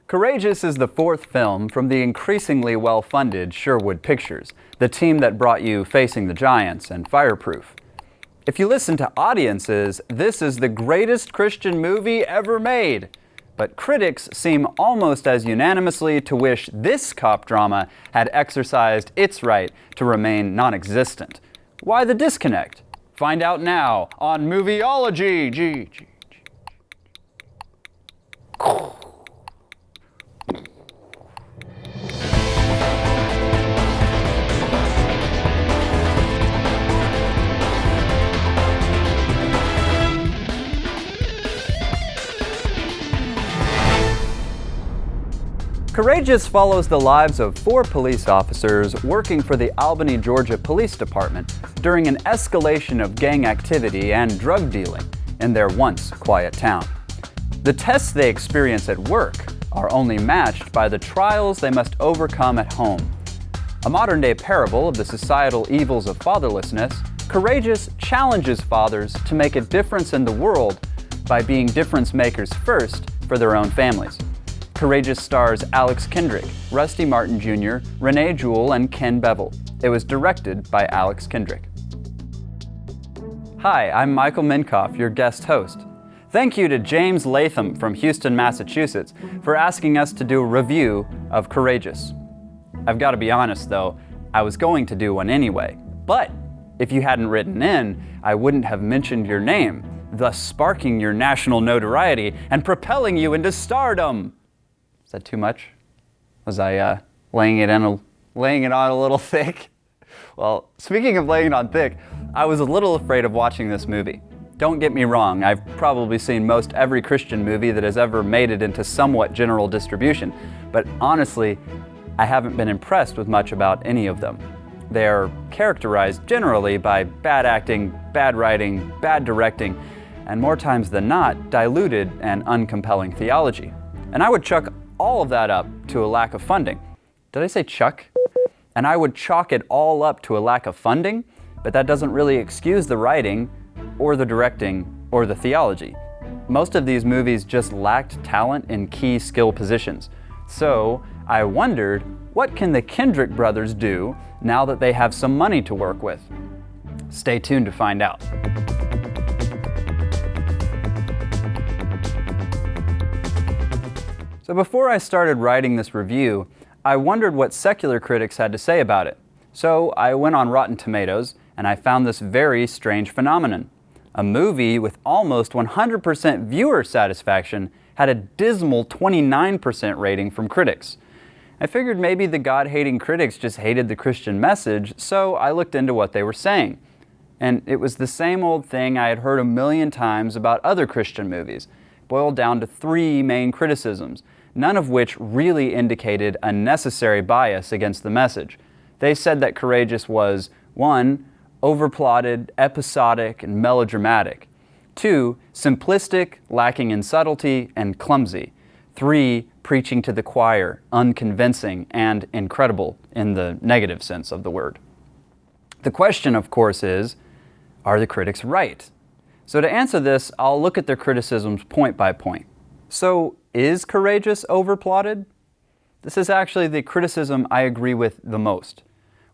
Courageous is the fourth film from the increasingly well-funded Sherwood Pictures, the team that brought you Facing the Giants and Fireproof. If you listen to audiences, this is the greatest Christian movie ever made. But critics seem almost as unanimously to wish this cop drama had exercised its right to remain non-existent. Why the disconnect? Find out now on Movieology. Courageous follows the lives of four police officers working for the Albany, Georgia Police Department during an escalation of gang activity and drug dealing in their once quiet town. The tests they experience at work are only matched by the trials they must overcome at home. A modern-day parable of the societal evils of fatherlessness, Courageous challenges fathers to make a difference in the world by being difference makers first for their own families. Courageous stars Alex Kendrick, Rusty Martin Jr., Renee Jewell, and Ken Bevel. It was directed by Alex Kendrick. Hi, I'm Michael Minkoff, your guest host. Thank you to James Latham from Houston, Massachusetts, for asking us to do a review of Courageous. I've got to be honest though, I was going to do one anyway, but if you hadn't written in, I wouldn't have mentioned your name, thus sparking your national notoriety and propelling you into stardom. Is that too much? Was I laying it on a little thick? Well, speaking of laying it on thick, I was a little afraid of watching this movie. Don't get me wrong, I've probably seen most every Christian movie that has ever made it into somewhat general distribution, but honestly, I haven't been impressed with much about any of them. They are characterized generally by bad acting, bad writing, bad directing, and more times than not, diluted and uncompelling theology. And I would chuck all of that up to a lack of funding. Did I say chuck? And I would chalk it all up to a lack of funding, but that doesn't really excuse the writing, or the directing, or the theology. Most of these movies just lacked talent in key skill positions. So I wondered, what can the Kendrick brothers do now that they have some money to work with? Stay tuned to find out. So before I started writing this review, I wondered what secular critics had to say about it. So I went on Rotten Tomatoes and I found this very strange phenomenon. A movie with almost 100% viewer satisfaction had a dismal 29% rating from critics. I figured maybe the God-hating critics just hated the Christian message, so I looked into what they were saying. And it was the same old thing I had heard a million times about other Christian movies, boiled down to three main criticisms, none of which really indicated a necessary bias against the message. They said that Courageous was 1. Overplotted, episodic, and melodramatic. 2. Simplistic, lacking in subtlety, and clumsy. 3. Preaching to the choir, unconvincing, and incredible in the negative sense of the word. The question, of course, is, are the critics right? So to answer this, I'll look at their criticisms point by point. So, is Courageous overplotted? This is actually the criticism I agree with the most.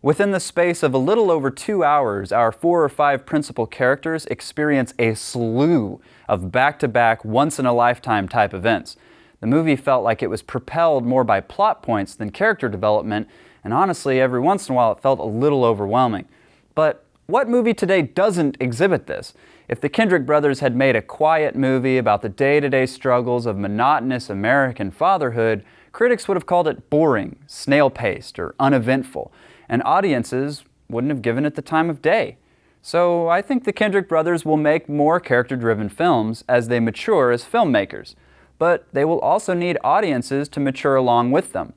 Within the space of a little over 2 hours, our 4 or 5 principal characters experience a slew of back-to-back, once-in-a-lifetime type events. The movie felt like it was propelled more by plot points than character development, and honestly, every once in a while it felt a little overwhelming. But what movie today doesn't exhibit this? If the Kendrick brothers had made a quiet movie about the day-to-day struggles of monotonous American fatherhood, critics would have called it boring, snail-paced, or uneventful, and audiences wouldn't have given it the time of day. So I think the Kendrick brothers will make more character-driven films as they mature as filmmakers, but they will also need audiences to mature along with them.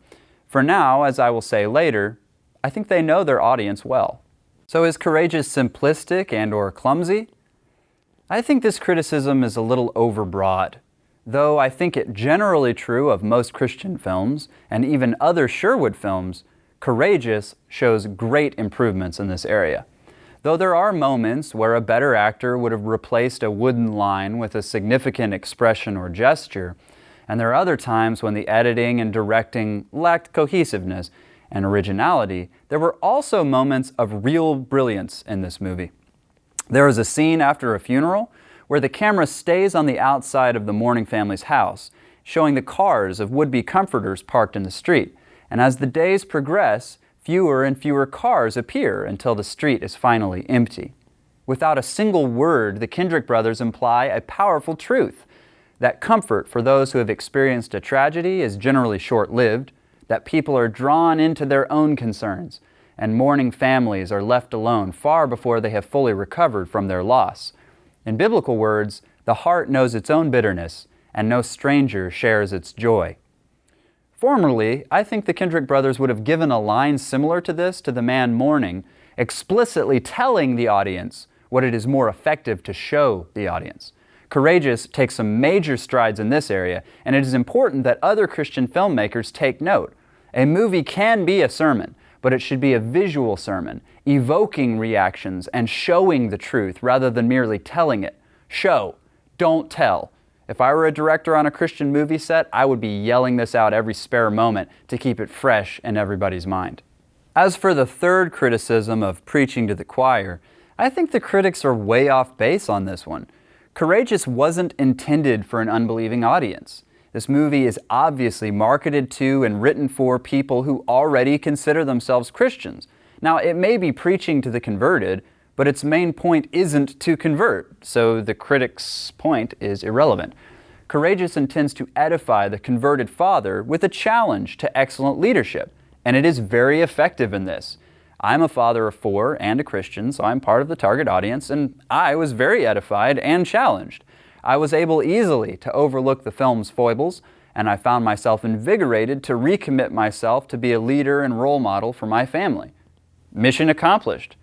For now, as I will say later, I think they know their audience well. So is Courageous simplistic and/or clumsy? I think this criticism is a little overbroad. Though I think it generally true of most Christian films, and even other Sherwood films, Courageous shows great improvements in this area. Though there are moments where a better actor would have replaced a wooden line with a significant expression or gesture, and there are other times when the editing and directing lacked cohesiveness and originality. There were also moments of real brilliance in this movie. There is a scene after a funeral where the camera stays on the outside of the mourning family's house, showing the cars of would-be comforters parked in the street. And as the days progress, fewer and fewer cars appear until the street is finally empty. Without a single word, the Kendrick brothers imply a powerful truth: that comfort for those who have experienced a tragedy is generally short-lived, that people are drawn into their own concerns, and mourning families are left alone far before they have fully recovered from their loss. In biblical words, the heart knows its own bitterness, and no stranger shares its joy. Formerly, I think the Kendrick brothers would have given a line similar to this to the man mourning, explicitly telling the audience what it is more effective to show the audience. Courageous takes some major strides in this area, and it is important that other Christian filmmakers take note. A movie can be a sermon, but it should be a visual sermon, evoking reactions and showing the truth rather than merely telling it. Show, don't tell. If I were a director on a Christian movie set, I would be yelling this out every spare moment to keep it fresh in everybody's mind. As for the third criticism of preaching to the choir, I think the critics are way off base on this one. Courageous wasn't intended for an unbelieving audience. This movie is obviously marketed to and written for people who already consider themselves Christians. Now, it may be preaching to the converted, but its main point isn't to convert, so the critic's point is irrelevant. Courageous intends to edify the converted father with a challenge to excellent leadership, and it is very effective in this. I'm a father of 4 and a Christian, so I'm part of the target audience, and I was very edified and challenged. I was able easily to overlook the film's foibles, and I found myself invigorated to recommit myself to be a leader and role model for my family. Mission accomplished.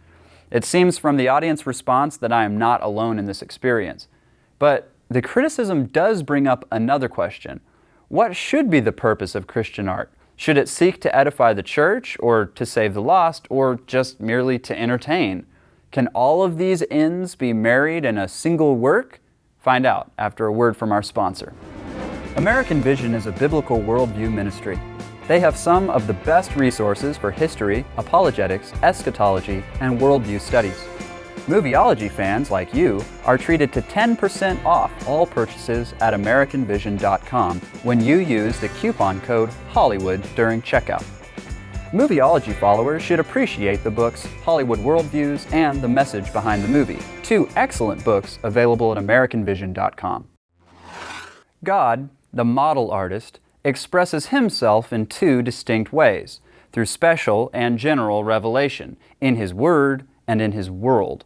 It seems from the audience response that I am not alone in this experience. But the criticism does bring up another question. What should be the purpose of Christian art? Should it seek to edify the church, or to save the lost, or just merely to entertain? Can all of these ends be married in a single work? Find out after a word from our sponsor. American Vision is a biblical worldview ministry. They have some of the best resources for history, apologetics, eschatology, and worldview studies. Movieology fans like you are treated to 10% off all purchases at AmericanVision.com when you use the coupon code Hollywood during checkout. Movieology followers should appreciate the books Hollywood Worldviews and The Message Behind the Movie, 2 excellent books available at AmericanVision.com. God, the model artist, expresses himself in 2 distinct ways, through special and general revelation, in His Word and in His world.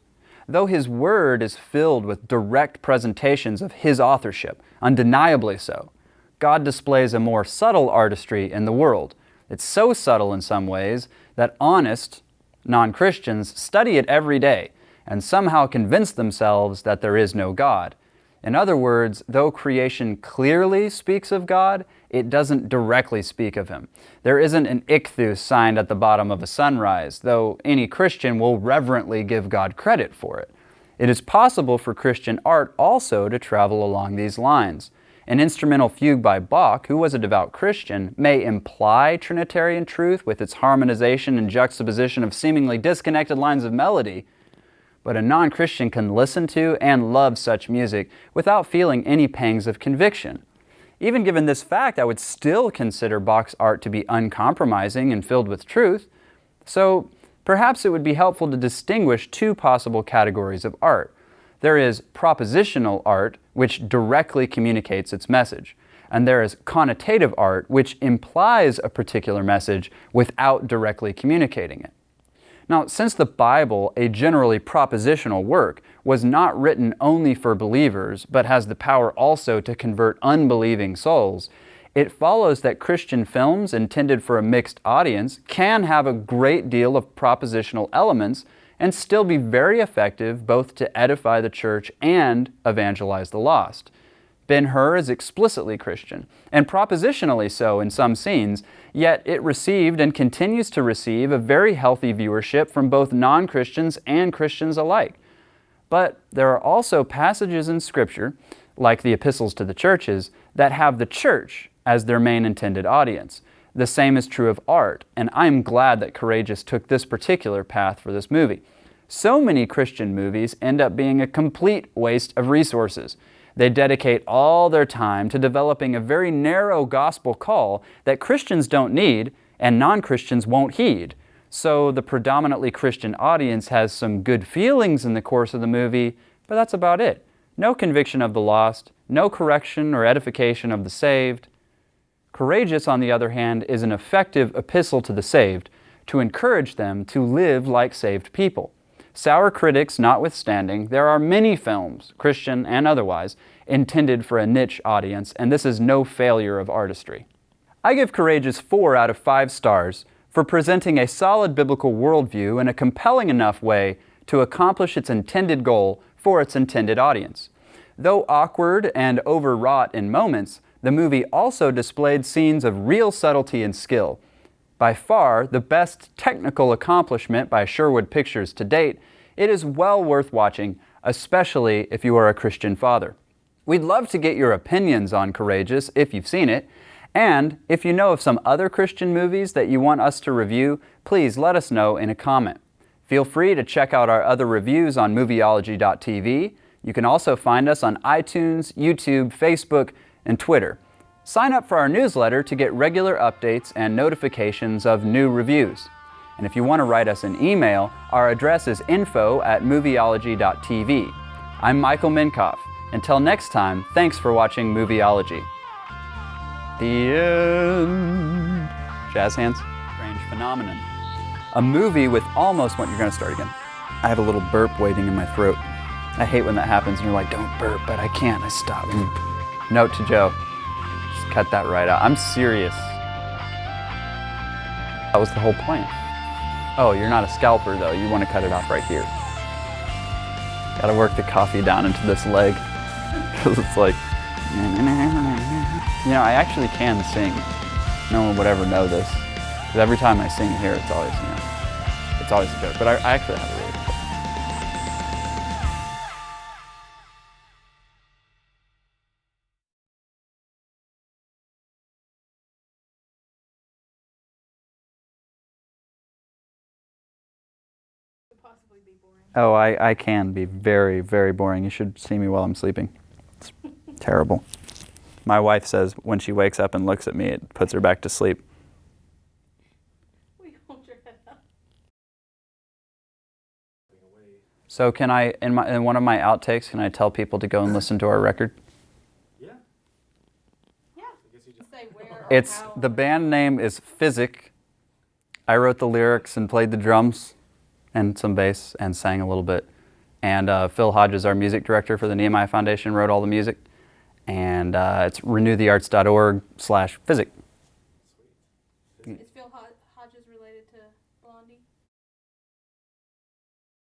Though His Word is filled with direct presentations of His authorship, undeniably so, God displays a more subtle artistry in the world. It's so subtle in some ways that honest non-Christians study it every day and somehow convince themselves that there is no God. In other words, though creation clearly speaks of God, it doesn't directly speak of Him. There isn't an ichthus signed at the bottom of a sunrise, though any Christian will reverently give God credit for it. It is possible for Christian art also to travel along these lines. An instrumental fugue by Bach, who was a devout Christian, may imply Trinitarian truth with its harmonization and juxtaposition of seemingly disconnected lines of melody, but a non-Christian can listen to and love such music without feeling any pangs of conviction. Even given this fact, I would still consider Bach's art to be uncompromising and filled with truth. So perhaps it would be helpful to distinguish 2 possible categories of art. There is propositional art, which directly communicates its message, and there is connotative art, which implies a particular message without directly communicating it. Now, since the Bible, a generally propositional work, was not written only for believers, but has the power also to convert unbelieving souls, it follows that Christian films intended for a mixed audience can have a great deal of propositional elements and still be very effective both to edify the church and evangelize the lost. Ben-hur is explicitly Christian, and propositionally so in some scenes, yet it received and continues to receive a very healthy viewership from both non-Christians and Christians alike. But there are also passages in Scripture, like the epistles to the churches, that have the church as their main intended audience. The same is true of art, and I'm glad that Courageous took this particular path for this movie. So many Christian movies end up being a complete waste of resources. They dedicate all their time to developing a very narrow gospel call that Christians don't need and non-Christians won't heed. So the predominantly Christian audience has some good feelings in the course of the movie, but that's about it. No conviction of the lost, no correction or edification of the saved. Courageous, on the other hand, is an effective epistle to the saved to encourage them to live like saved people. Sour critics notwithstanding, there are many films, Christian and otherwise, intended for a niche audience, and this is no failure of artistry. I give Courageous 4 out of 5 stars for presenting a solid biblical worldview in a compelling enough way to accomplish its intended goal for its intended audience. Though awkward and overwrought in moments, the movie also displayed scenes of real subtlety and skill. By far the best technical accomplishment by Sherwood Pictures to date, it is well worth watching, especially if you are a Christian father. We'd love to get your opinions on Courageous if you've seen it, and if you know of some other Christian movies that you want us to review, please let us know in a comment. Feel free to check out our other reviews on Movieology.tv. You can also find us on iTunes, YouTube, Facebook, and Twitter. Sign up for our newsletter to get regular updates and notifications of new reviews. And if you want to write us an email, our address is info@movieology.tv. I'm Michael Minkoff. Until next time, thanks for watching Movieology. The end. Jazz hands. Strange phenomenon. A movie with almost what you're going to start again. I have a little burp waiting in my throat. I hate when that happens and you're like, don't burp, but I can't. I stop. Note to Joe. Cut that right out. I'm serious. That was the whole point. Oh, you're not a scalper though. You want to cut it off right here. Gotta work the coffee down into this leg. Because it's like, you know, I actually can sing. No one would ever know this. Because every time I sing here, it's always, you know, it's always a joke. But I actually have a really good voice. Possibly be boring. Oh, I can be very, very boring. You should see me while I'm sleeping. It's terrible. My wife says when she wakes up and looks at me, it puts her back to sleep. Will you hold your head up? So can I, in one of my outtakes, can I tell people to go and listen to our record? Yeah. I guess you just say where or It's, how. the band name is Physic. I wrote the lyrics and played the drums and some bass and sang a little bit. And Phil Hodges, our music director for the Nehemiah Foundation, wrote all the music. And it's renewthearts.org/physic. Is Phil Hodges related to Blondie?